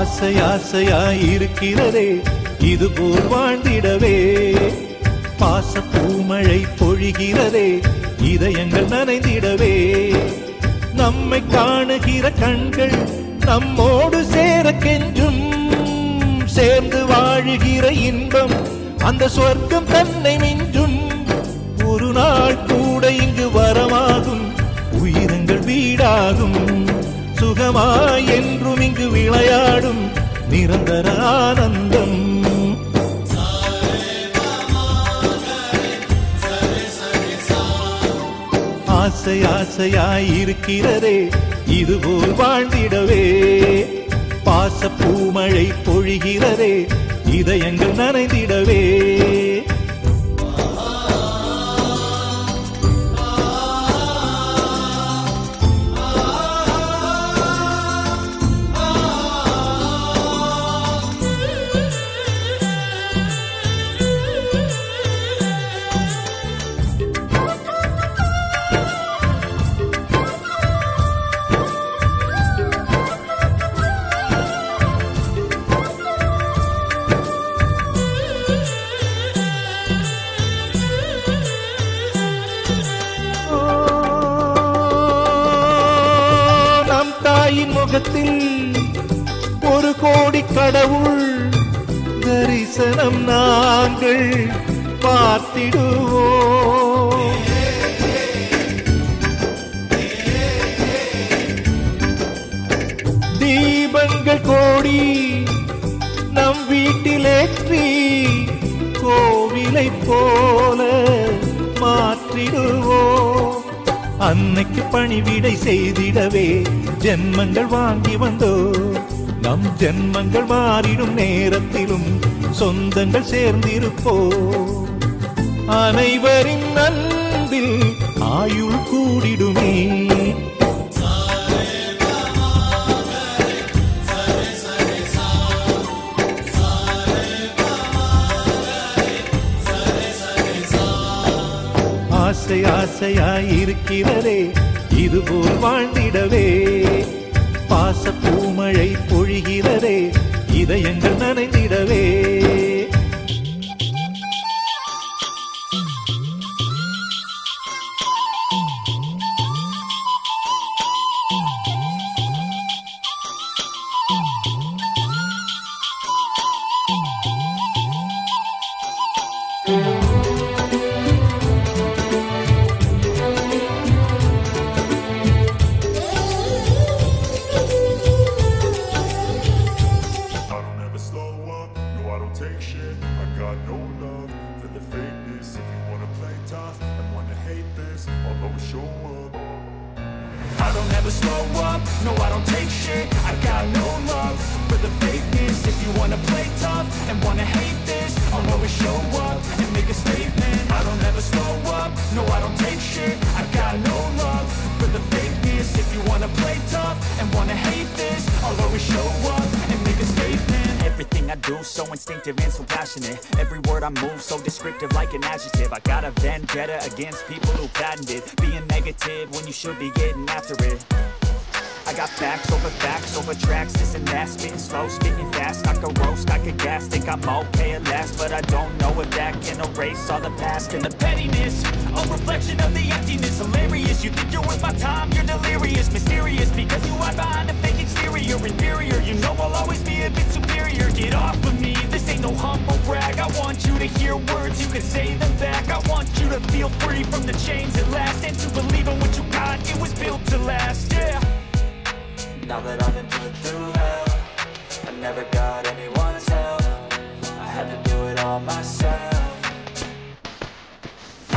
ஆசை ஆசையாய் இருக்கிறதே இதுபோல் வாழ்ந்திடவே. பாச பூமழை பொழிகிறதே இதயங்கள் நனைந்திடவே. நம்மை காணுகிற கண்கள் நம்மோடு சேர கெஞ்சும். சேர்ந்து வாழுகிற இன்பம் அந்த சொர்க்கம் தன்னை மிஞ்சும். ஒரு நாள் கூட இங்கு வரமாகும் உயிரங்கள் வீடாகும். சுகமாய் என்றும் இங்கு விளையாடும் நிரந்தர ஆனந்தம். ஆசை ஆசையாய் இருக்கிறதே இதுபோல் வாழ்ந்திடவே. பாச பூமழை பொழிகிறதே இதயங்கள் நனைந்திடவே. முகத்தில் ஒரு கோடி கடவுள் தரிசனம் நாங்கள் பார்த்திடுவோம். தீபங்கள் கோடி நம் வீட்டிலேற்றி கோவிலை போல மாற்றிடுவோம். அன்னைக்கு பணிவிடை செய்திடவே ஜென்மங்கள் வாங்கி வந்தோ. நம் ஜென்மங்கள் மாறிடும் நேரத்திலும் சொந்தங்கள் சேர்ந்திருப்போ. அனைவரின் அன்பில் ஆயுள் கூடிடுமே. ஆசை ஆசையாய் இருக்கிறதே இதுபோல் வாழ்ந்திடவே. பாச பூமழை பொழிகிறதே இதயங்கள் நனைந்திடவே. I don't ever slow up, no I don't take shit. I got no love for the fakeness. If you wanna play tough and wanna hate this, I'll always show up and make a statement. I don't ever slow up, no I don't take shit. I got no love for the fakeness. If you wanna play tough and wanna hate this, I'll always show up and make a statement. Everything I do so instinctive and so passionate. Every word I move so descriptive like an adjective. I got a vendetta against people who patented being negative when you should be getting after it. I got facts over tracks, this and that. Spitting slow, spitting fast, I could roast, I could gas. Think I'm okay at last, but I don't know if that can erase all the past. And the pettiness, a reflection of the emptiness. Hilarious, you think you're worth my time, you're delirious. Mysterious, because you hide behind a fake exterior. Inferior, you know I'll always be a bit superior. Get off of me, this ain't no humble brag. I want you to hear words, you can say them back. I want you to feel free from the chains at last, and to believe in what you got, it was built to last, yeah. Now that I've been put through hell, I never got anyone's help. I had to do it all myself.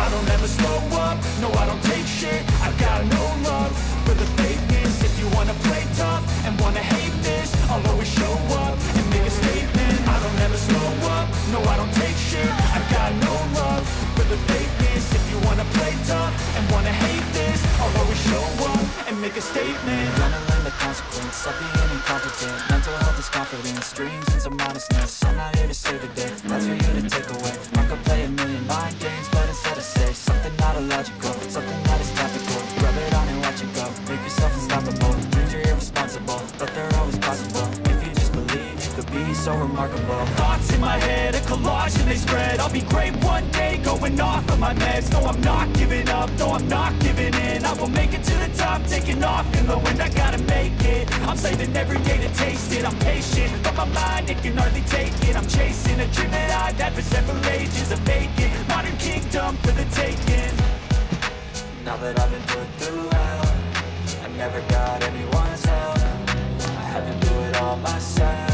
I don't ever slow up, no I don't take shit. I got no love for the fakeness. If you wanna play tough and wanna hate this, I'll always show up and make a statement. I don't ever slow up, no I don't take shit. I got no love for the fakeness. If you wanna play tough and wanna hate this, I'll always show up and make a statement. Gonna learn the consequence of being incompetent. Mental health is confidence, dreams and some modestness. I'm not here to save the day, that's for you to take away. I could play a million mind games, but instead I say something not illogical, something that is topical. Rub it on and watch it go, make yourself unstoppable. Dreams are irresponsible, but they're always possible if you just believe. remarkable. Thoughts in my head, a collage and they spread. I'll be great one day, going off of my meds. No, I'm not giving up, no, I'm not giving in. I will make it to the top, taking off in the wind. I gotta make it, I'm saving every day to taste it. I'm patient, but my mind, it can hardly take it. I'm chasing a dream that I've had for several ages. A vacant, modern kingdom for the taking. Now that I've been put through hell, I never got anyone's help. I had to do it all myself.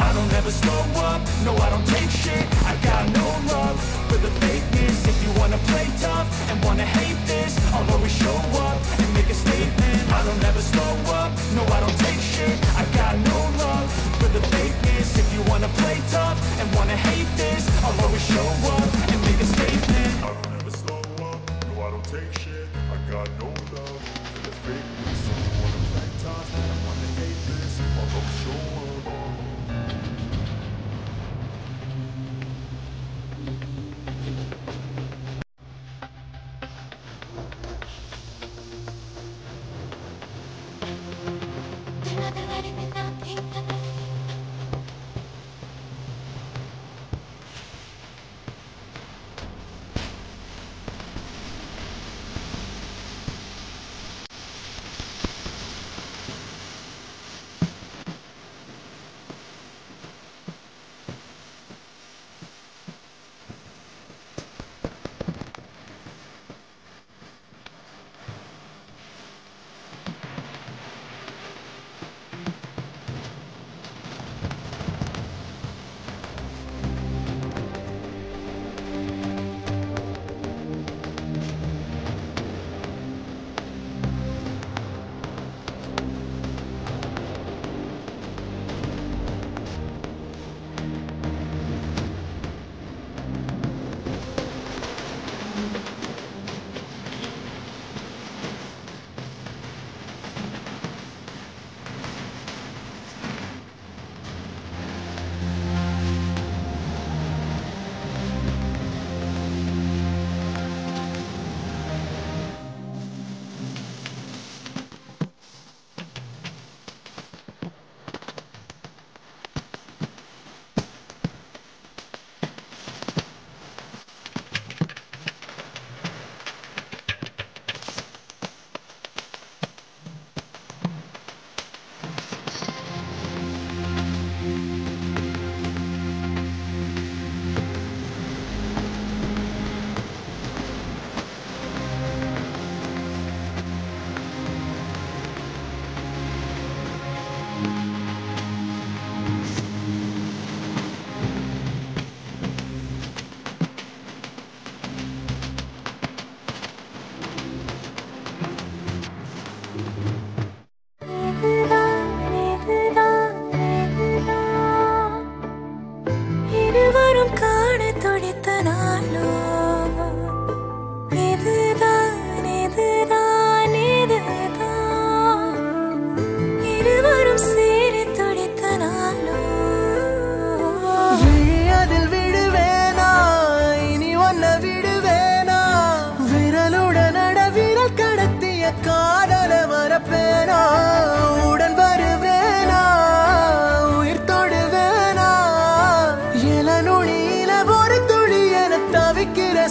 I don't ever slow up, no I don't take shit. I got no love for the fakeness. If you wanna play tough and wanna hate this, I'll always show up and make a statement. I don't ever slow up, no I don't take shit. I got no love for the fakeness. If you wanna play tough and wanna hate this, I'll always show up and make a statement. I don't ever slow up, no I don't take shit. I got no love for the fakeness. If you wanna play tough and wanna hate this, I'll always show up.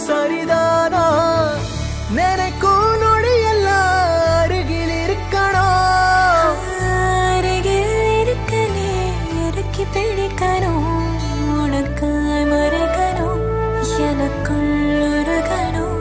சரிதானா நினைக்கும் நொடி எல்லாம் அருகில் இருக்கணும் அருகில் இருக்கனே இறுக்கி பிடிக்கணும் உனக்காய் மறைக்கணும் எனக்குள் உருகணும்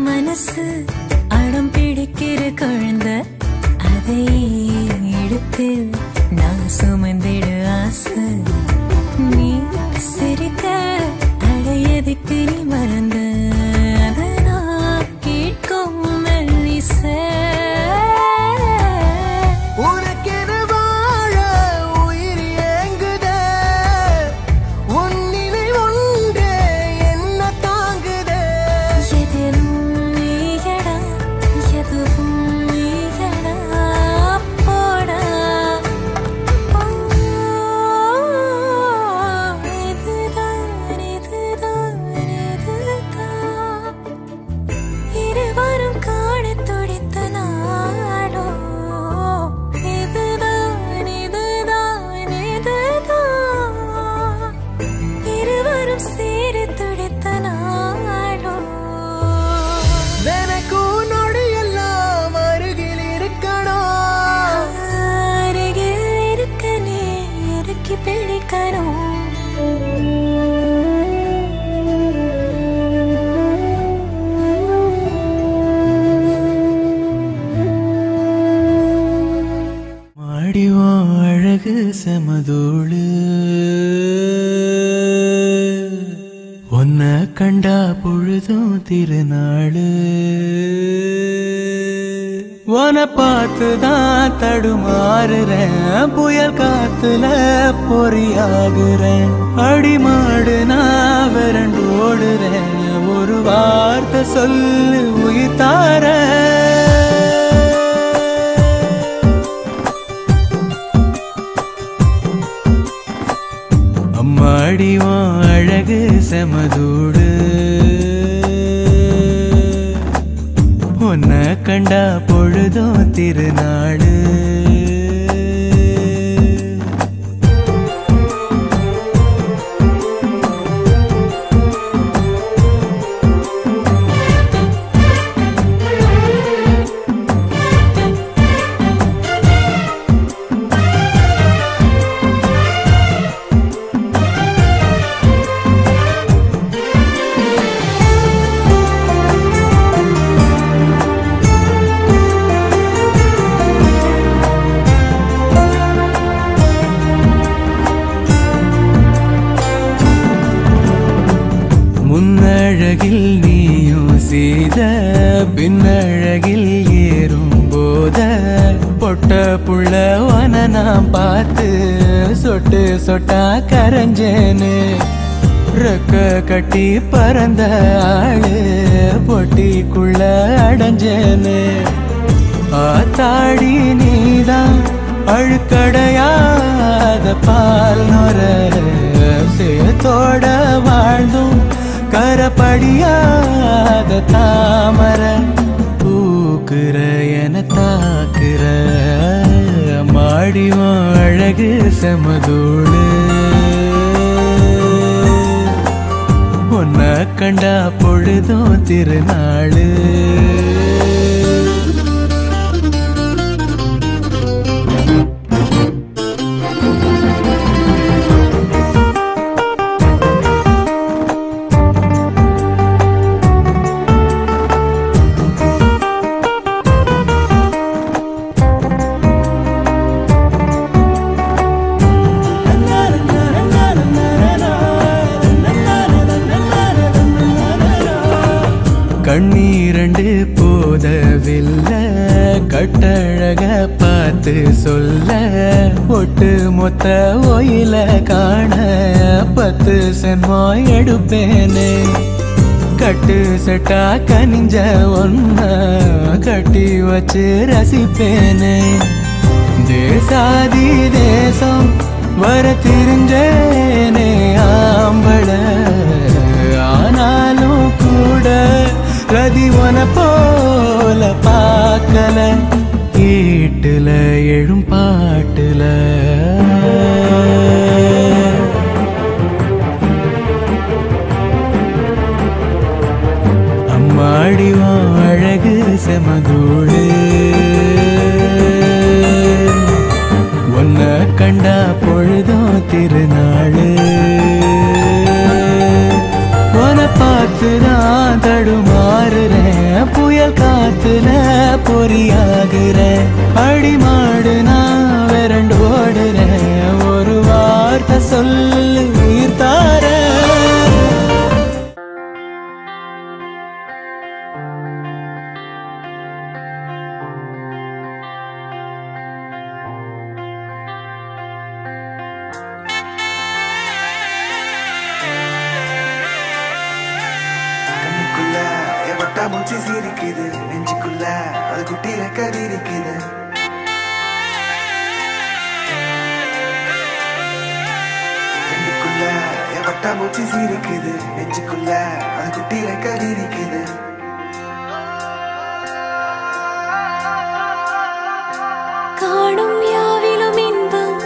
மனசு அடம் பிடிக்கிற குழந்தை அதை எடுத்து நான் சுமந்திட ஆசை நீ சிரிக்க அடையதுக்கு நீ மறந்த அதை நான் கேட்கும் மெல்லிசை உனக்கென வாழ உயிர் ஏங்குதே உன் நிலை ஒன்று அம்மாடிவோம் அழகு செமதோடு உன்னை கண்டா பொழுதும் திருநாளு உன்னை பார்த்துதான் தடுமாறுறேன் புயல் காத்துல பொறியாகுறேன் அடிமாடு நான் விரண்டு ஓடுறேன் ஒரு வார்த்தை சொல்லு உயிர் தார அம்மாடிவோம் அழகு செமதூடு உன்னை கண்டா பொழுதும் திருநாடு முன்னழகில் நீயும் செய்த பின்னழகில் ஏறும் போத பொட்ட புள்ளவன நான் பார்த்து சொட்டு சொட்டா கரைஞ்சேன்னு ரெக்க கட்டி பறந்த ஆளு பொட்டிக்குள்ள அடைஞ்சேன்னு ஆத்தாடி நீதான் அழுக்கடையாத பால் நொர சேத்தோட வாழ்ந்தும் கரப்படியாத தாமர பூக்குற என தாக்குற மாடிவோம் அழகு செமதோடு உன்னை கண்டா பொழுதும் திருநாளு கண்ணீரண்டு போதவில்லை கட்டழக பார்த்து சொல்ல ஒட்டு மொத்த ஓயில காண 10 சென்மோ எடுப்பேனே கட்டு செட்டா கனிஞ்ச ஒன்ன கட்டி வச்சு ரசிப்பேனே தேசாதி தேசம் வர தெரிஞ்சேனே ஆம்பள ஆனாலும் கூட ரதிவன போல பார்க்கல வீட்டுல எழும் பாட்டுல அம்மாடிவோம் அழகு செமதூடு உன்னை கண்டா பொழுதும் திருநாளு உன்னை பார்த்துதான் தடுமாறுறேன் புயல் காத்துல பொறியாகுறேன் அடிமாடு நான் விரண்டு ஓடுறேன் ஒரு வார்த்தை சொல்லு உயிர் தார மூச்சு சிரிக்குது நெஞ்சுக்குள்ள அது குட்டி ரெக்கடி இருக்குது கண்ணுக்குள்ள வட்டா மூச்சு சிரிக்குது நெஞ்சுக்குள்ள அது குட்டி ரெக்கடி இருக்குது காணும் யாவிலும் இன்பம்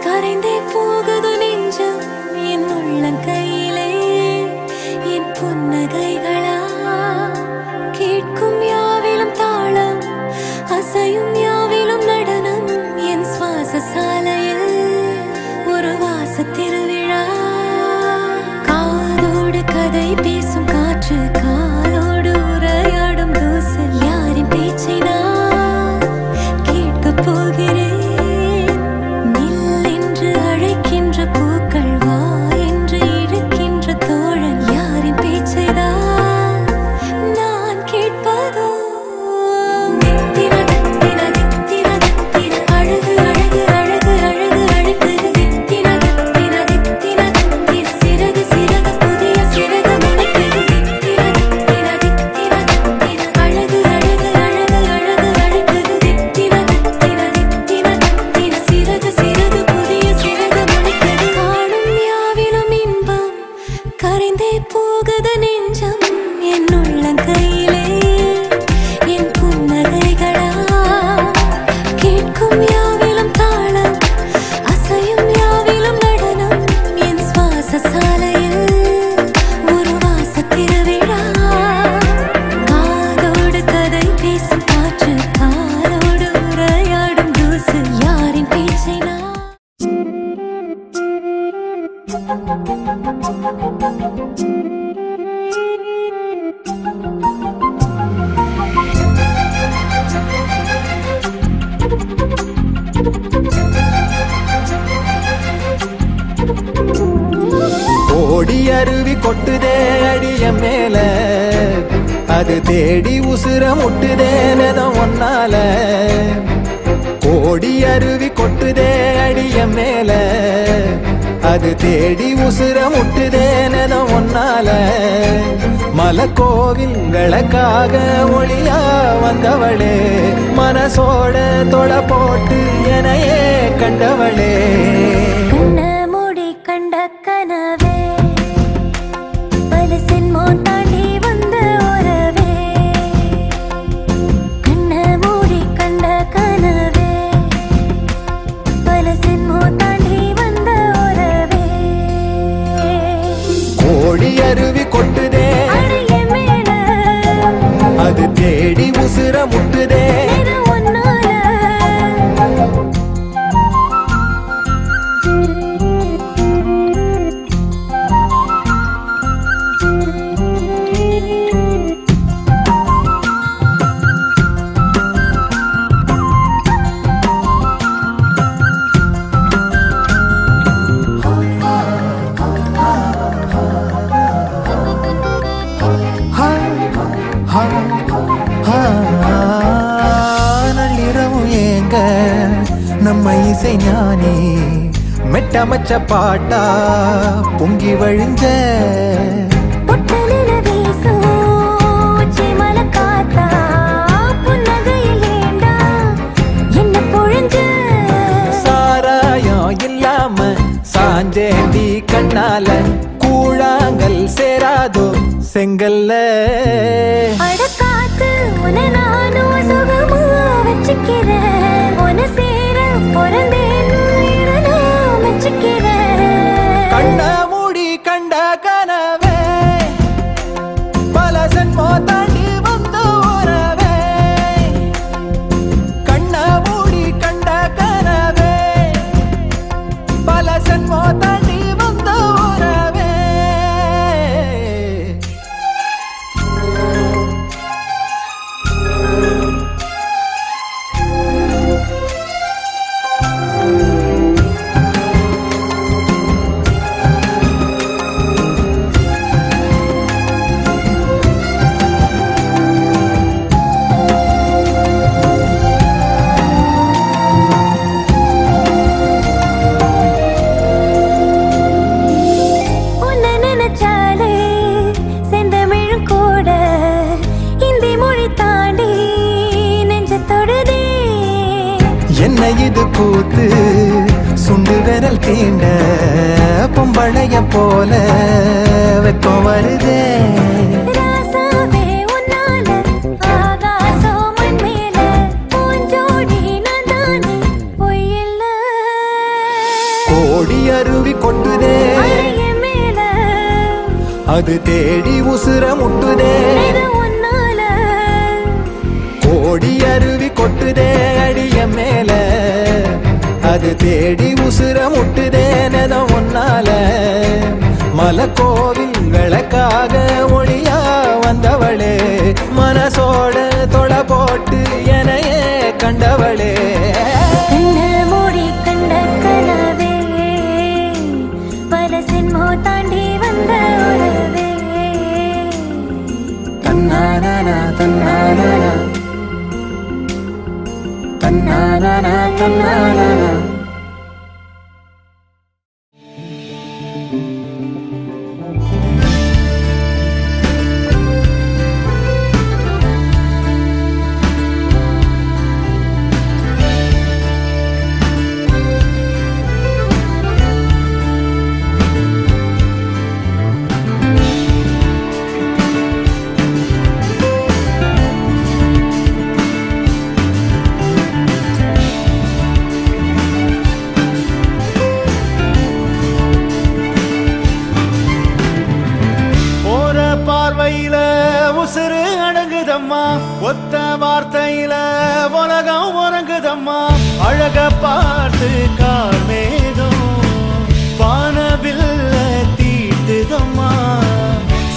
கரைந்தே போகுது நெஞ்சம் என் உள்ளங்கையிலே என் புன்னகைகளா கேட்கும் யாவிலும் தாளம் அசையும் யாவிலும் நடனம் என் சுவாச சாலையில் ஒரு வாச திருவிழா காதோடு கதை பேசும் காற்று காலோடு உரையாடும் தூசல் யாரின் பேச்சை நான் கேட்கப் போகிறேன் அருவி கொட்டுதே அடிய மேல அது தேடி உசுர முட்டுதே நெதம் ஒன்னால கோடி அருவி கொட்டுதே அடிய மேல அது தேடி உசுர முட்டுதே நெதம் ஒன்னால மலக்கோவில் விளக்காக ஒளியா வந்தவளே மனசோட தொலை போட்டு எனையே கண்டவளே மூடி கண்ட கனவே பல சென்மோ தாண்டி வந்த உறவே கண்ண மூடி கண்ட கனவே பல சென்மோ தாண்டி வந்த உறவே கோடி அருவி கொட்டுதே அடைய மேல அது தேடி உசுர முட்டுதே ஒன்னால நள்ளிரவும் ஏங்க நம்ம இசை ஞானி மெட்டமச்ச பாட்டா பொங்கி வழிஞ்ச பொட்டலில வீசும் சிமல காத்தா புன்னகையில் ஏண்டா என்ன பொழிஞ்ச சாராயம் இல்லாம சாஞ்சேண்டி கண்ணால கூழாங்கல் சேராதோ செங்கல்ல அடக்காத்து உன நானும் சுகமா வச்சுக்கிறேன் உன சேர பிறந்தேன்னு நான் வச்சுக்கிறேன் கண்ண மூடி கண்ட கனவே பல சென்மோ தாண்டி வந்த உறவே கண்ண மூடி கண்ட கனவே பல சென்மோ தாண்டி வந்த உறவே உன்னை நினைச்சாலே செந்தமிழும் கூட இந்தி மொழி தாண்டி நெஞ்ச தொடுதே என்ன இது கூத்து சுண்டு விரல் தீண்ட பொம்பளைய போல வெக்கம் வருதே ராசாவே உன்னால ஆகாசம் மண் மேல பூஞ்சோடி நான் தானே பொய்யில்ல கோடி அருவி கொட்டுதே அடைய மேல அது தேடி உசுர முட்டுதே இது உன்னால கோடி அருவி கொட்டுதே அடிய மேல அது தேடி உசுர முட்டுதே நெதம் ஒன்னால மலக்கோவில் விளக்காக ஒளியா வந்தவளே மனசோட தொலை போட்டு எனையே கண்டவளே கண்ண மூடி கண்ட கனவே பல சென்மோ தாண்டி வந்த உறவே தன்னானா தன்னானா தன்னானா தன்னானா உசுறு அடங்குதம்மா ஒத்த வார்த்தையில உலகம் உறங்குதம்மா அழக பார்த்து கார்மேகம் வானவில்ல தீட்டுதம்மா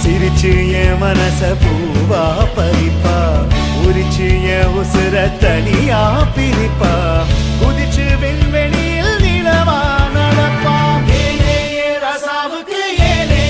சிரிச்சு என் மனச பூவா பறிப்பா உரிச்சு என் உசுர தனியா பிரிப்பா குதிச்சு விண்வெளியில் நிலவா நடப்பா ரசாவுக்கு ஏனே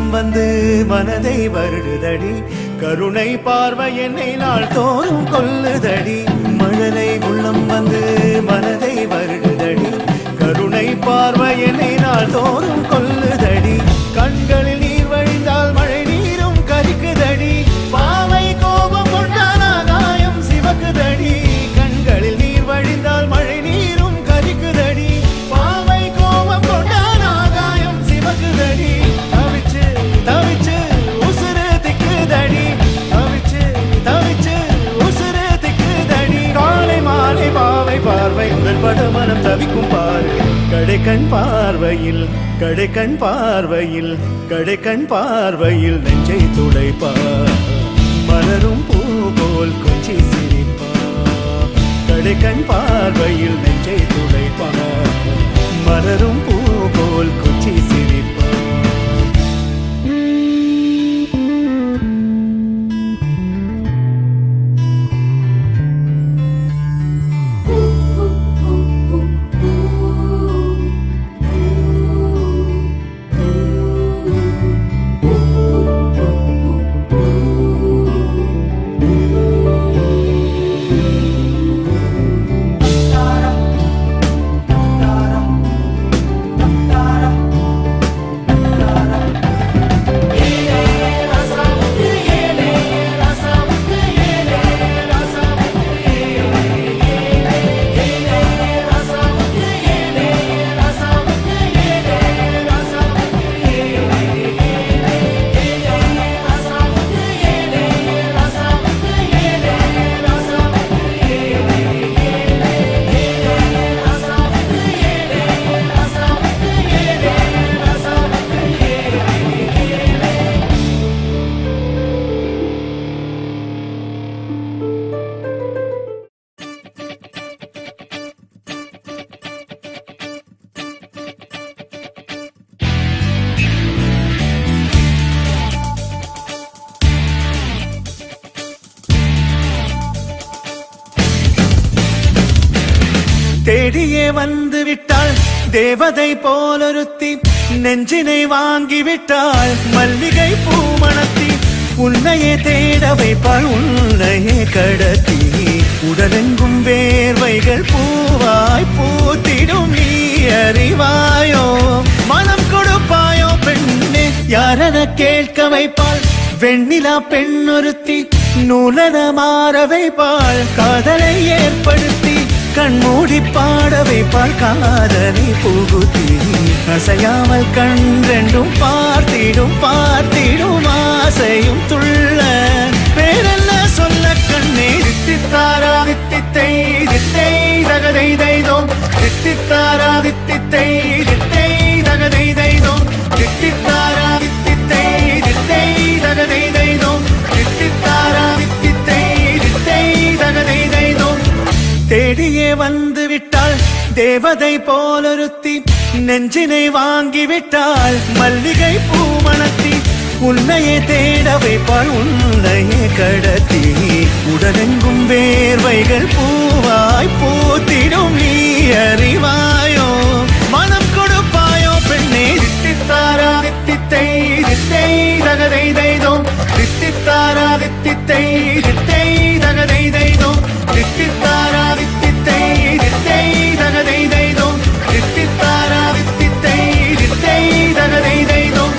உள்ளம் வந்து மனதை வருடுதடி கருணை பார்வை என்னை நாள் தோறும் கொல்லுதடி மழலை உள்ளம் வந்து மனதை வருடுதடி கருணை பார்வை என்னை நாள் தோறும் கொல்லுதடி கண்களில் நீர் வழிந்தால் மழை நீரும் கரிக்குதடி பாவை கோபம் கொண்டால் ஆகாயம் சிவக்குதடி கண்களில் நீர் வழிந்தால் மழை நீரும் கரிக்குதடி பாவை கோபம் கொண்டால் ஆகாயம் சிவக்குதடி தவிச்சு தவிச்சு உசுறு திக்குதடி தவிச்சு தவிச்சு உசுறு திக்குதடி காலை மாலை பாவை பார்வை உங்கள் பட மனம் தவிக்கும் பாரு கடைக்கண் பார்வையில் கடைக்கண் பார்வையில் கடைக்கண் பார்வையில் நெஞ்சை துடைப்பார் மலரும் பூ போல் கொஞ்சி சிரிப்பார் கடைக்கண் பார்வையில் நெஞ்சை துடைப்பார் மலரும் பூ போல் கொஞ்சி சிரிப்பார் தேடியே வந்து விட்டாள் தேவதை போலொருத்தி நெஞ்சினை வாங்கி விட்டாள் மல்லிகை பூமணத்தி உன்னையே தேட வைப்பாள் உன்னையே கடத்தி உடலெங்கும் வேர்வைகள் பூவாய் பூத்திடும் நீ அறிவாயோ மனம் கொடுப்பாயோ பெண்ணே யாரென கேட்க வைப்பாள் வெண்ணிலா பெண்ணொருத்தி நூலன மாற வைப்பாள் காதலை ஏற்படுத்தி கண்மூடி பாட வைப்பாள் காதலை புகுத்தி அசையாமல் கண்ரெண்டும் பார்த்திடும் பார்த்திடும் ஆசையும் துள்ள பேரெல்ல சொல்ல கண்ணே தித்தித்தாரா தித்தித்தை தித்தை தகதை தைதோம் தித்தித்தாரா தித்தித்தை தித்தை தகதை தைதோம் தித்தித்தாரா தித்தித்தை தித்தை தகதை தைதோம் தித்தித்தாரா தித்தித்தை தித்தை தகதை தைதோம் தேடியே வந்து விட்டாள் தேவதை போலொருத்தி நெஞ்சினை வாங்கி விட்டாள் மல்லிகை பூமணத்தி உன்னையே தேட வைப்பாள் உன்னையே கடத்தி உடலெங்கும் வேர்வைகள் பூவாய் பூத்திடும் நீ அறிவாயோ மனம் கொடுப்பாயோ பெண்ணே தித்தித்தாரா தித்தித்தை தித்தை தகதை தைதோம் தித்தித்தாரா தித்தித்தை தித்தை தகதை தைதோம் தித்தித்தாரா தித்தித்தை தித்தை தகதை தைதோம் தித்தித்தாரா தித்தித்தை தித்தை தகதை தைதோம்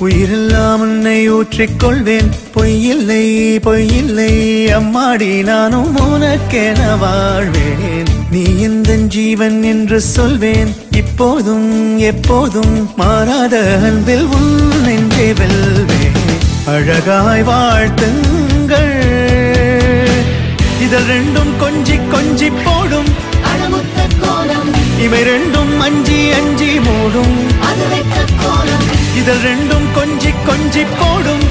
உயிரெல்லாம் உன்னை ஊற்றிக்கொள்வேன் பொய்யில்லை பொய்யில்லை அம்மாடி நானும் உனக்கென வாழ்வேன் நீ இந்த ஜீவன் என்று சொல்வேன் இப்போதும் எப்போதும் மாறாத அன்பில் உன் நெஞ்சை வெல்வேன் அழகாய் வாழ்த்துங்கள் இதழ் ரெண்டும் கொஞ்சி கொஞ்சி போடும் அடமுத்த கோலம் இவை ரெண்டும் அஞ்சி அஞ்சி மூடும் இதழ் ரெண்டும் கொஞ்சி கொஞ்சி போடும்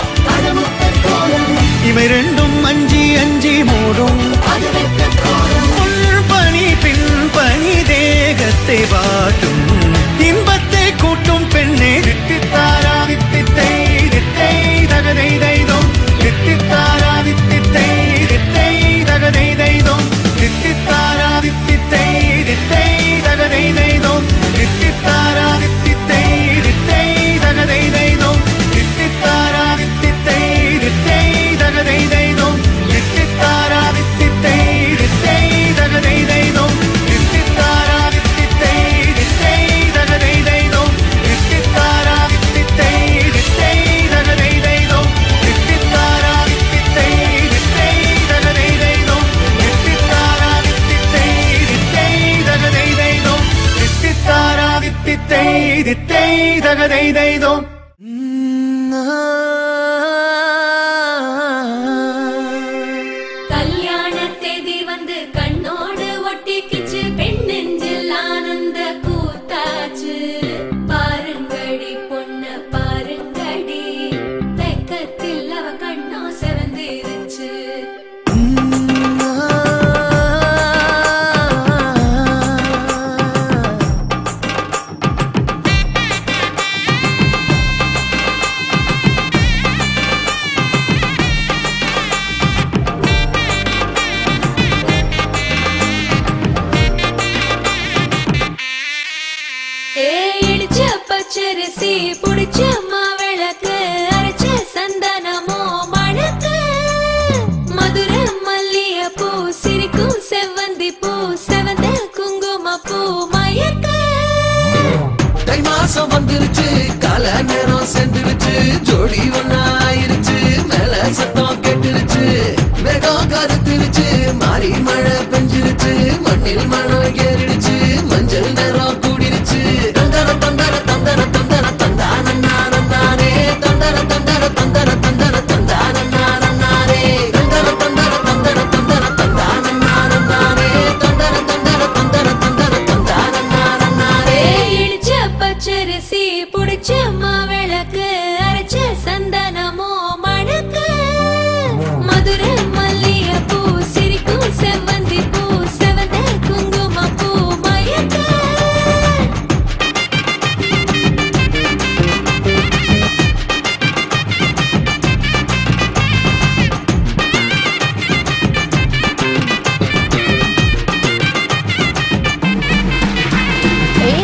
இவை ரெண்டும் அஞ்சி அஞ்சி மூடும் பணி பின் பணி தேகத்தை வாட்டும் இன்பத்தை கூட்டும் பெண்ணே தித்தித்தாரா தித்தித்தை தித்தை தகதை தைதோம் தித்தித்தாரா தித்தித்தை தித்தை தகதை தைதோம் தித்தித்தாரா தித்தித்தை தித்தை தகதை தைதோம் தித்தித்தாரா தித்தித்தை தித்தை தகதை தைதோம் தித்தித்தாரா தித்தித்தை தித்தை தகதை தைதோம் தித்தித்தாரா தித்தித்தை தித்தை தகதை தைதோம் தித்தித்தாரா தித்தித்தை தித்தை தகதை தைதோம் தித்தித்தாரா தித்தித்தை தித்தை தகதை தைதோம் தித்தித்தாரா தித்தித்தை தித்தை தகதை தைதோம் தித்தித்தாரா தித்தித்தை தித்தை தகதை தைதோம் தித்தித்தாரா தித்தித்தை தித்தை தகதை தைதோம் கல்யாண தேதி வந்து கண்ணோடு ஒட்டிக்கிச்சு பெண் நெஞ்சில் ஆனந்த கூத்தாச்சு பாருங்கடி பொண்ண பாருங்கடி வெக்கத்தில் அவ கண்ணோ செவந்திருச்சு இடிச்ச பச்சரிசி புடிச்ச மாவிளக்கு அரைச்ச சந்தனமோ மணக்கு மதுர மல்லிய பூ சிரிக்கும் செவ்வந்தி பூ செவந்த குங்கும பூ மயக்க தை மாசம் வந்துருச்சு கால நேரம் சென்றுருச்சு ஜோடி ஒன்னாயிருச்சு மேல சத்தம் கெட்டுருச்சு மேகம் கருத்துருச்சு மாறி மழை பெஞ்சிருச்சு மண்ணில் மனம் ஏறிடுச்சு மஞ்சள் நேரம் கூடிருச்சு தந்தர தந்தர தந்தர தந்தர தந்தானே தந்தர தந்தர தந்தர தந்தர தந்தானே தந்தர தந்தர தந்தர தந்தர தந்தானே தந்தர தந்தர தந்தர தந்தர தந்தானே இடிச்ச பச்சரிசி புடிச்ச மாவிளக்கு அரைச்ச சந்தனமோ மணக்கு மதுர மல்லிய பூ சிரிக்கும் செவ்வந்தி பூ செவந்த குங்கும பூ மயக்க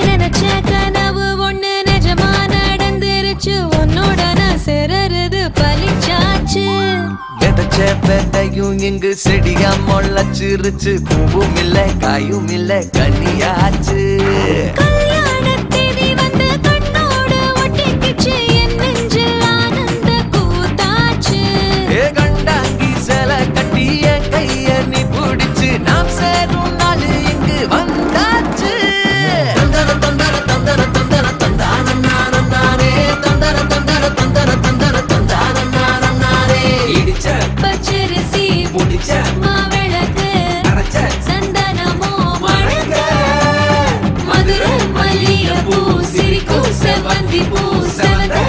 நினைச்ச கனவு ஒண்ணு நிஜமா நடந்துருச்சு உன்னோட நான் சிறருது பலிச்சாச்சு விதைச்ச விதையும் இங்கு செடியா முளைச்சிருச்சு பூவும் இல்ல காயும் இல்ல கனியாச்சு கல்யாண தேதி வந்து கண்ணோடு ஒட்டிக்கிச்சு என் நெஞ்சில் ஆனந்த கூத்தாச்சு ஏ கண்டாங்கி சில கட்டிய கைய நீ பிடிச்சு நாம் சேரும் நாள் இங்கு வந்தாச்சு தந்தர தந்தர தந்தர தந்தர தந்தானே தந்தர தந்தர தந்தர தந்தர தந்தானே இடிச்ச பச்சரிசி புடிச்ச மாவிளக்கு அரைச்ச சந்தனமோ மணக்க மதுர மல்லிய பூ சிரிக்கும் செவ்வந்தி பூ செவந்த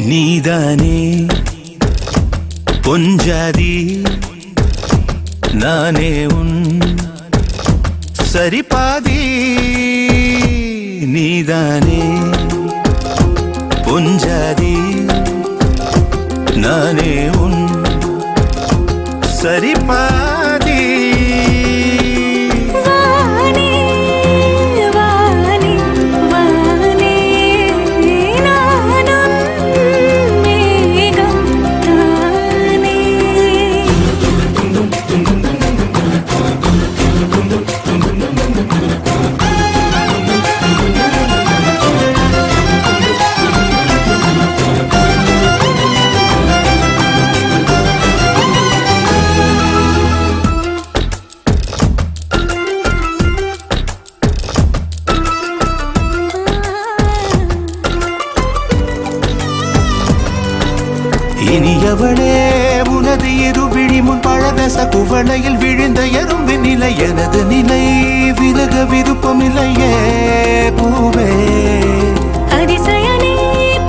நீதானே பொஞ்சாதி நானே உன் சரி பாதி நீதானே பொஞ்சாதி நானே உன் சரி பாதி வானே வானே வானே நானும் மேகம் தானே இனியவளே உனது இருவிழி முன் பழதச குவளையில் விழுந்த எறும்பின் நிலை எனது நிலை விலக விருப்பமில்லையே பூவே அதிசயனே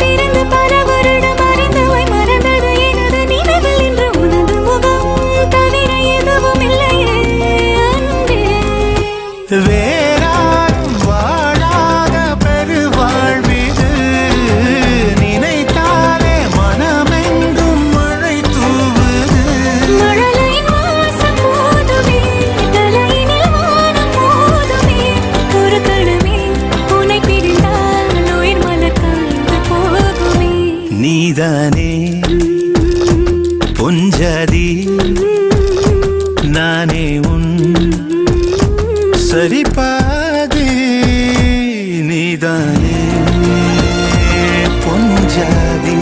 பிறந்து பல வருடம் அறிந்தவை மறந்தது எனது நினைவில் இன்று உனது முகம் தவிர எதுவும் இல்லையே அன்பே வேறாரும் வாழாத பெருவாழ்விது நினைத்தாலே மனமெங்கும் மழை தூவுது மழலையின் வாசம் போதுமே தலையினில் வானம் போதுமே ஒரு கணமே உன்னை பிரிந்தால் உயிர் மலர் காய்ந்து போகுமே நீதானே பொஞ்சாதி நானே உன் சரி பாதி நீதானே பொஞ்சாதி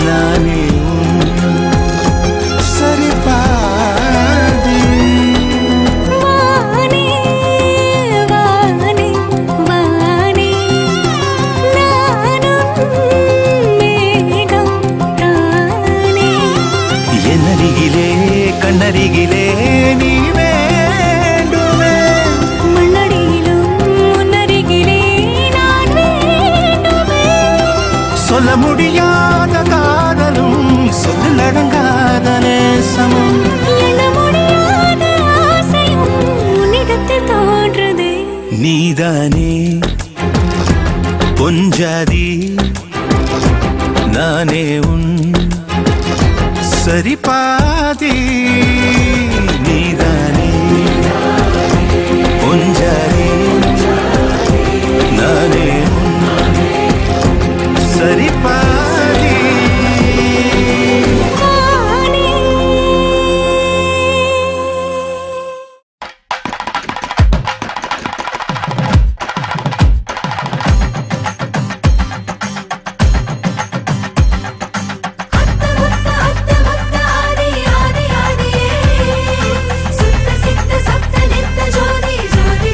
நானே உன் சரி பாதி வானே வானே வானே நானும் மேகம் தானே என்னருகிலே கண்ணருகிலே நீ வேண்டுமே மண்ணடியிலும் முன்னருகிலே நான் வேண்டுமே சொல்ல முடியாத காதலும் சொல்லில் அடங்காத நேசமும் எண்ண முடியாத ஆசையும் உன்னிடத்தில் தோன்றுதே நீதானே பொஞ்சாதி நானே உன் சரி பாதி நீதானே பொஞ்சாதி நானே உன் சரி பாதி வானே அத்த முத்த ஆதி ஆதி ஆதியே சுத்த சித்த சப்த நித்த ஜோதி ஜோதி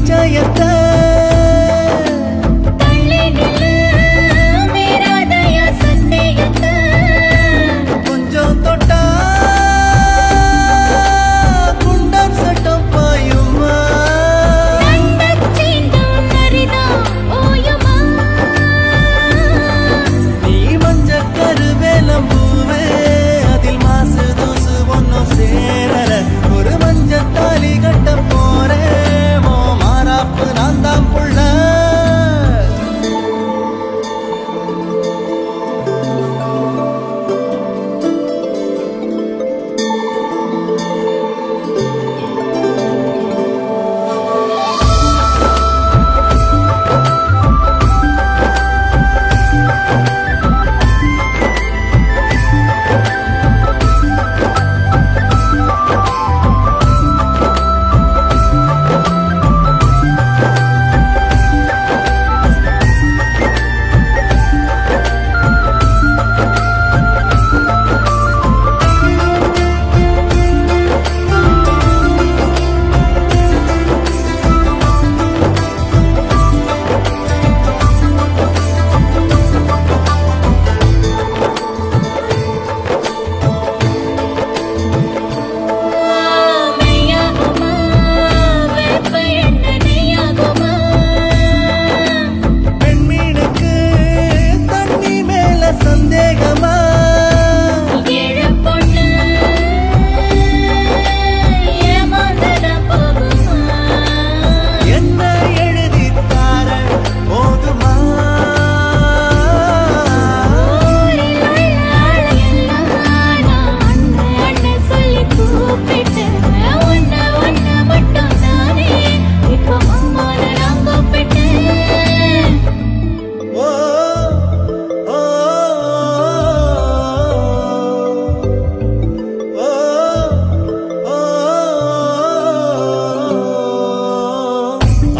நிச்சயத்தை கொஞ்சம் தொட்டா குண்டர் சட்டம் பாயுமா நீ மஞ்ச கருவேலம் பூவே அதில் மாசு தூசு ஒன்னும் சேரல ஒரு மஞ்ச தாலி கட்ட போறேன் மாறாப்பு நான் தான் புள்ள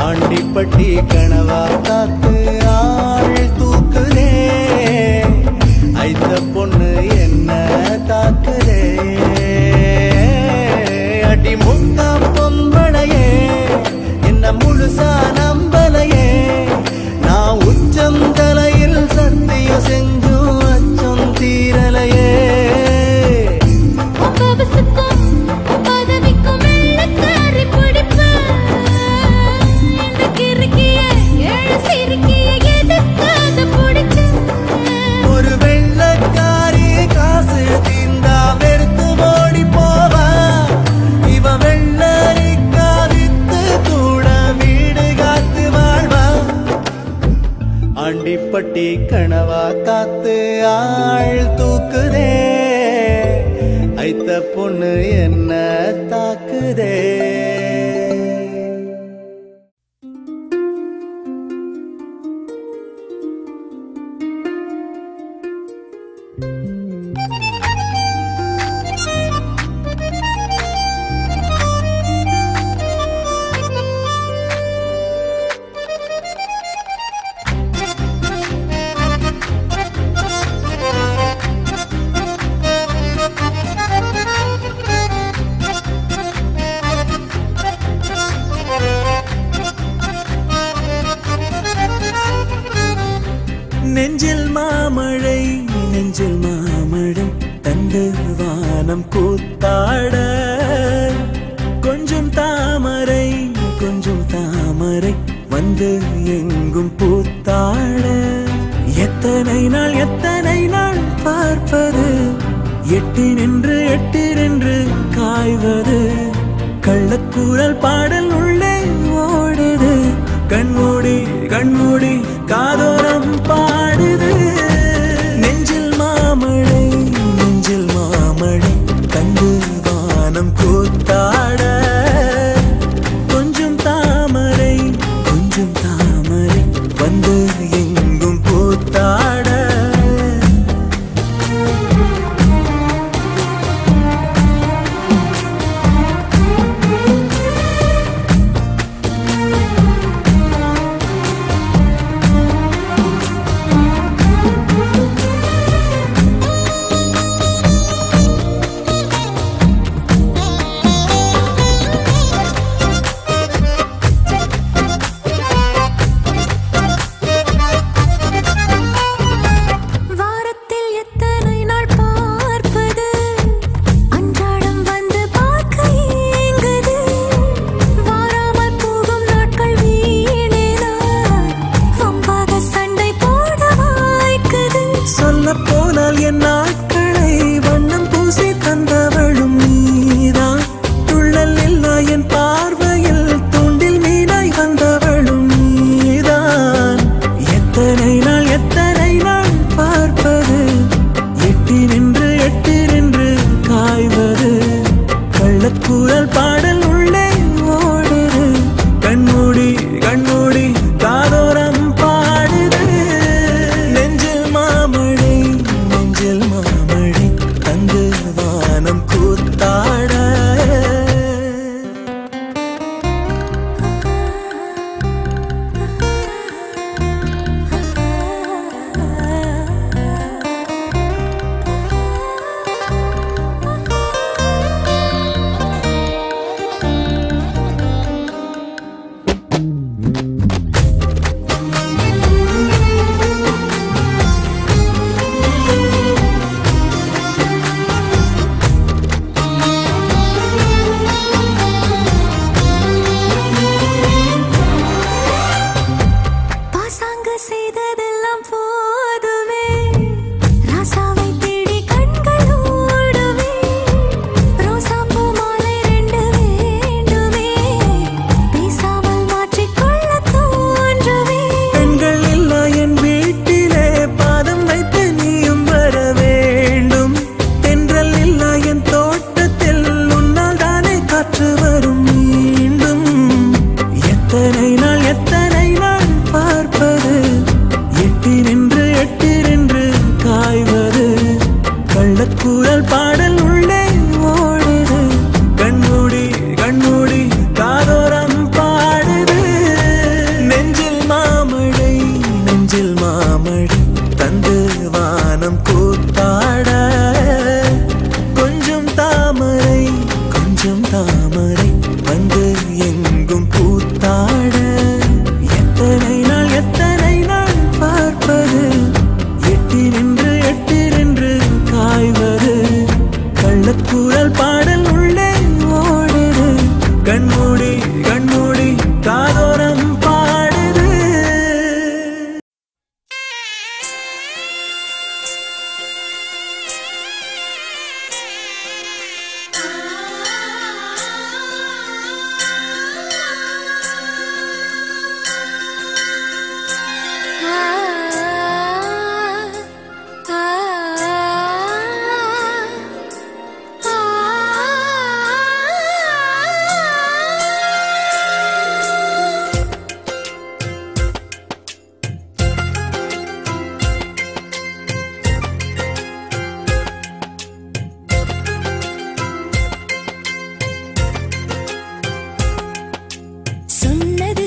ஆண்டிப்பட்டி கனவா காத்து ஆள் தூக்குதே ஐத்த பொண்ணு என்ன தாக்குதே அடி முக்கா பொம்பளையே என்ன முழுசா நம்பலையே நான் உச்சந்தலையில் சத்தியம் செஞ்சும் அச்சம் தீரலையே ஒரு வெள்ளக்காரி காசு தீந்தா வெறுத்து ஓடி போவா இவ வெள்ளரிக்கா வித்து கூட வீடு காத்து வாழ்வா ஆண்டிப்பட்டி கனவா காத்து ஆள் தூக்குதே ஐத்த பொண்ணு என்ன தாக்குதே நெஞ்சில் மாமழை தந்து வானம் கூத்தாட கொஞ்சம் தாமரை வந்து எங்கும் பூத்தாட எத்தனை நாள் பார்ப்பது எட்டி நின்று காய்வது கள்ளக்கூறல் பாடல் உள்ளே ஓடுது கண்மூடி காதோரம் பாடுது நெஞ்சில் மாமழை தந்து வானம் கூத்தாட கொஞ்சம் தாமரை வந்து எங்கும் பூத்தாட நாள் எத்தனை நாள் பார்ப்பது எட்டிரென்று காய்வது கள்ளக்கூறல் பாடல் உள்ளே ஓடுது கண்மூடி கண்மூடி காதோரம் பாடுது நெஞ்சில் மாமழை தந்து வானம் கூத்தாட கொஞ்சம் தாமரை வந்து எங்கும் பூத்தாட எத்தனை நாள் பார்ப்பது எட்டிரென்று காய்வது கள்ளக்கூறல் பாடல் உள்ளே ஓடுது கண்மூடி கண்மூடி காதோரம் பாடுது.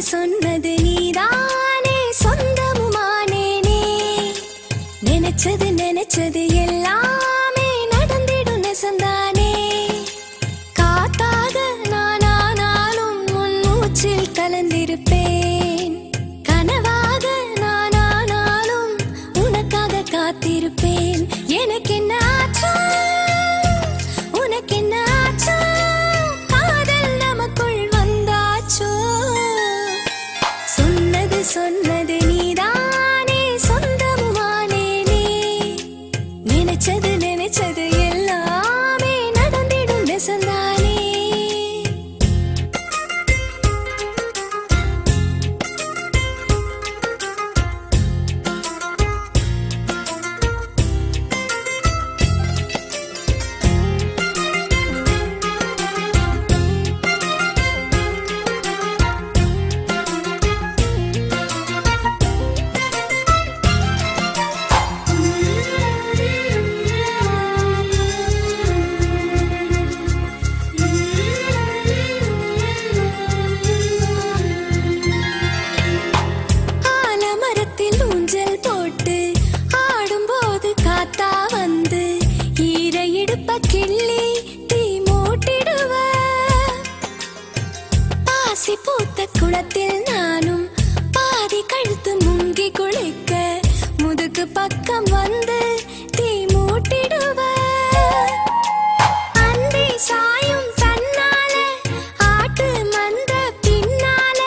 சொன்னது நீதானே சொந்தமுமானேனே நினைச்சது எல்லாமே நடந்திடும் நெசந்தானே காத்தாக நானானாலும் உன் மூச்சில் கலந்திருப்பேன் கனவாக நானானாலும் உனக்காக காத்திருப்பேன் எனக்கு என்ன ஆச்சோ உனக்கு என்ன ஆச்சோ காதல் நமக்குள் வந்தாச்சோ சொன்னது நீதானே சொந்தமுமானேனே நினைச்சது எல்லாமே நடந்திடும் நெசந்தானே பூத்த குளத்தில் நானும் பாதி கழுத்து முங்கி குளிக்க முதுகு பக்கம் வந்து தீ மூட்டிடுவ அந்தி சாயும் தன்னால ஆட்டு மந்த பின்னால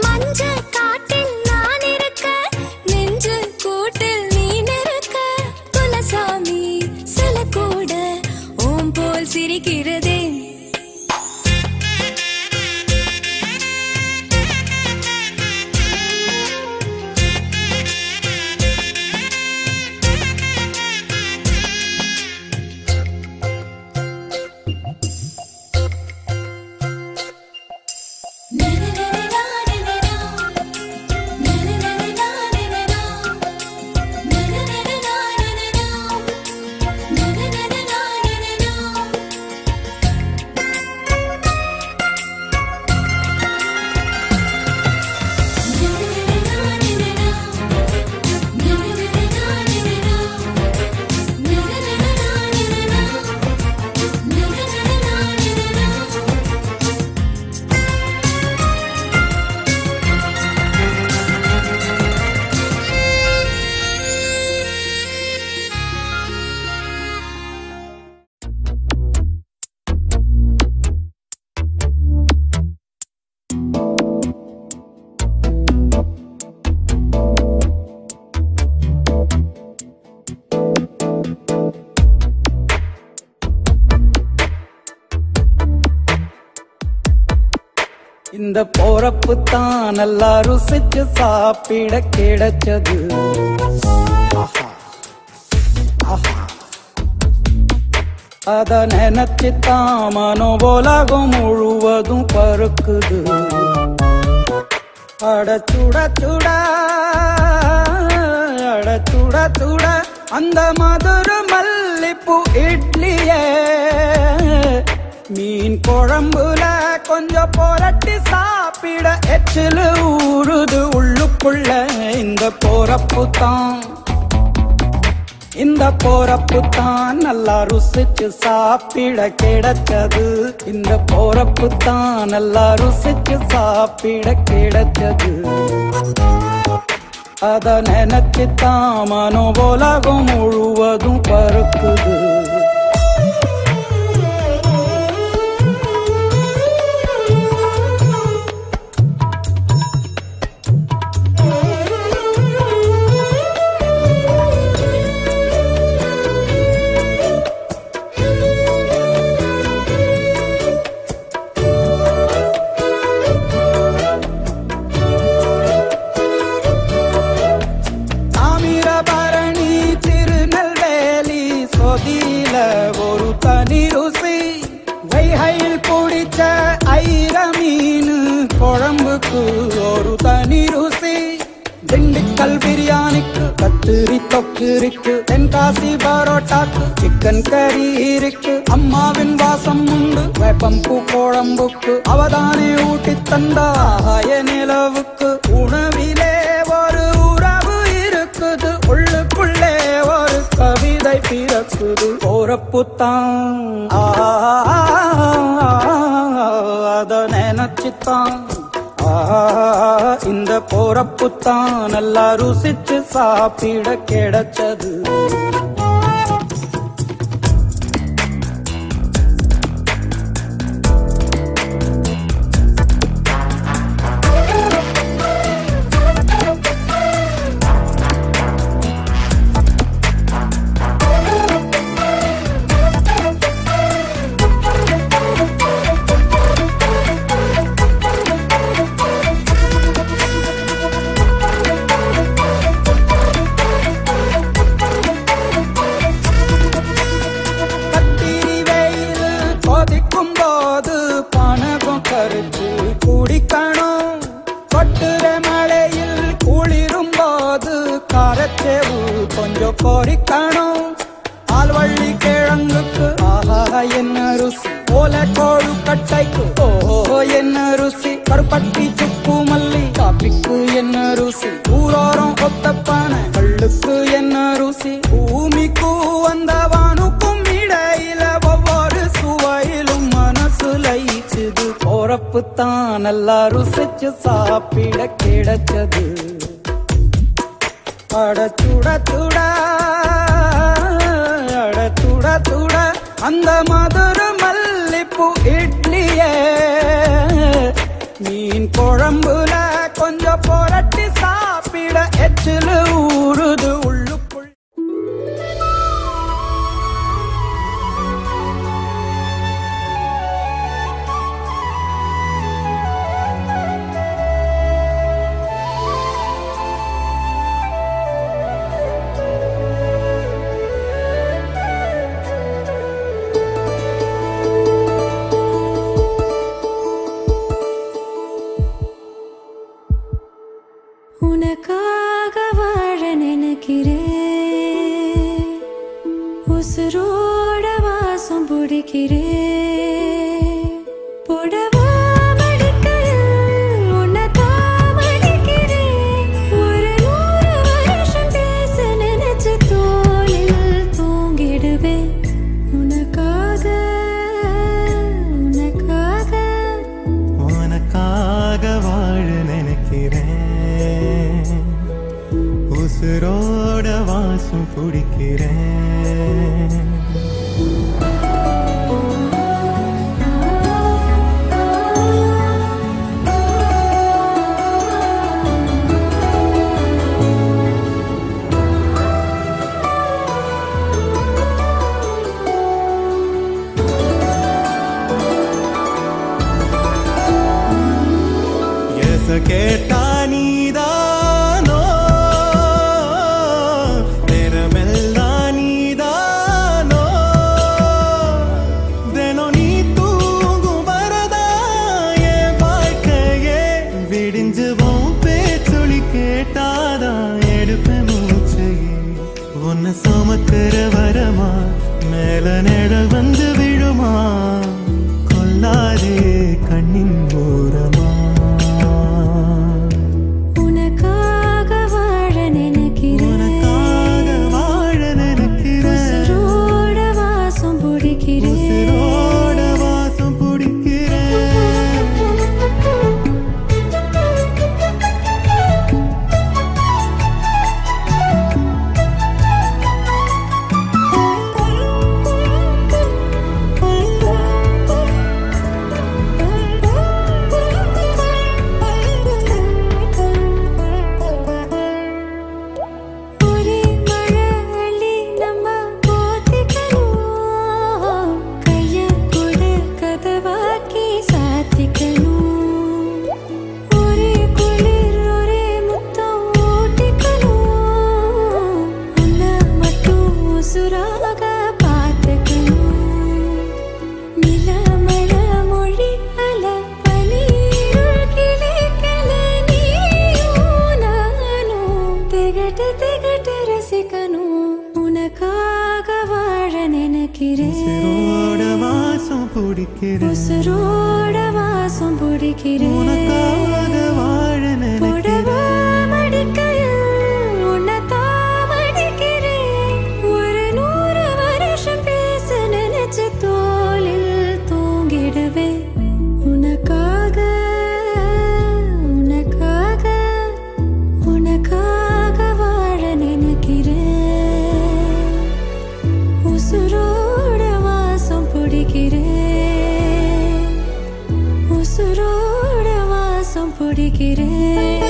மஞ்ச காட்டில் நான் இருக்க நெஞ்சு கூட்டில் நீ நிற்க குலசாமி சில கூட ஓம் போல் சிரிக்கிறதே இந்த போறப்பு தான் நல்லா ருசிச்சு சாப்பிட கிடைச்சது. அத நினைச்சுத்தான் மனோ உலகம் முழுவதும் பருக்குது. அட சுட சுட அட சுட சுட அந்த மதுர மல்லிப்பூ இட்லியே மீன் குழம்புல கொஞ்சம் புரட்டி சாப்பிட எச்சிலு ஊறுது உள்ளுக்குள்ள. இந்த போறப்பு தான் நல்லா ருசிச்சு சாப்பிட கிடைச்சது. இந்த போறப்பு தான் நல்லா ருசிச்சு சாப்பிட கிடைச்சது. அத நினைச்சுத்தான் மனோ உலகம் முழுவதும் பருக்குது. ஒரு தனி ருசி வைகையில் பிடிச்ச ஐர மீன் குழம்புக்கு ஒரு தனி ருசி. திண்டுக்கல் பிரியாணிக்கு கத்திரி தொக்கு இருக்கு. தென்காசி பரோட்டாக்கு சிக்கன் கறி இருக்கு. அம்மாவின் வாசம் உண்டு வேப்பம்பூ குழம்புக்கு. அவதானே ஊட்டி தந்தாய நிலவுக்கு. உணவிலே ஒரு உறவு இருக்குது. உள்ளுக்குள்ளே ஒரு கவிதை பிறக்குது. போறப்புத்தான் அத நினைச்சுத்தான் இந்த போறப்புத்தான் நல்லா ருசிச்சு சாப்பிட கிடைச்சது. குடிக்கணும் கொட்டுற மழையில் குளிரும் போது காரச்சேவு கொஞ்சம் பொறிக்கணும். ஆல்வள்ளி கிழங்குக்கு ஆஹா என்ன ருசி. ஓலை கோழு கட்டைக்கு ஓஹோ என்ன ருசி. கருப்பட்டி சுக்கு மல்லி காப்பிக்கு என்ன ருசி. ஊரோரம் கொத்தப்பான கள்ளுக்கு என்ன ருசி. பூமிக்கு வந்தவானுக்கும் இடையில ஒவ்வொரு சுவையிலும் மனசு லயிச்சுது. போறப்புத்தான் நல்லா ருசிச்சு சாப்பிட கிடைச்சது. அட சுட சுட அட சுட சுட அந்த மதுர மல்லிப்பூ இட்லியே மீன் குழம்புல கொஞ்சம் புரட்டி சாப்பிட எச்சிலு ஊறுது உள்ளுக்குள். உனக்காக வாழ நினைக்கிறேன். உசுரோட வாசம் பிடிக்கிறேன். புடவா மடிக்கையில் உன்னைத்தான் மடிக்கிறேன். ஒரு 100 வருஷம் பேச நினைச்சு தோளில் தூங்கிடுவேன். உனக்காக உனக்காக உனக்காக வாழ நினைக்கிறேன். உசுரோட வாசம் பிடிக்கிறேன். கேட்டா நீதானோ நேரமெல்லாம் நீதானோ. தினம் நீ தூங்கும் வரதா என் வாழ்க்கையே விடிஞ்சுவோம் மேல நிழல் வந்து விழுமா கொல்லாதே கண்ணின் ஓரமா உனக்காக வாழ நினைக்கிறேன் உசுரோட வாசம் பிடிக்கிறேன் உசுரோட வாசம் பிடிக்கிறேன் உனக்காக வாழ நினைக்கிறேன் மடிக்கையில் உன்னை தாமடிக்கிறேன் ஒரு 100 வருஷம் பேச நினைச்சு தோளில் தூங்கிடுவேன் உனக்காக உனக்காக உனக்காக வாழ நினைக்கிறேன் உசுரோட வாசம் பிடிக்கிறேன் உசுரோட வாசம் பிடிக்கிறேன்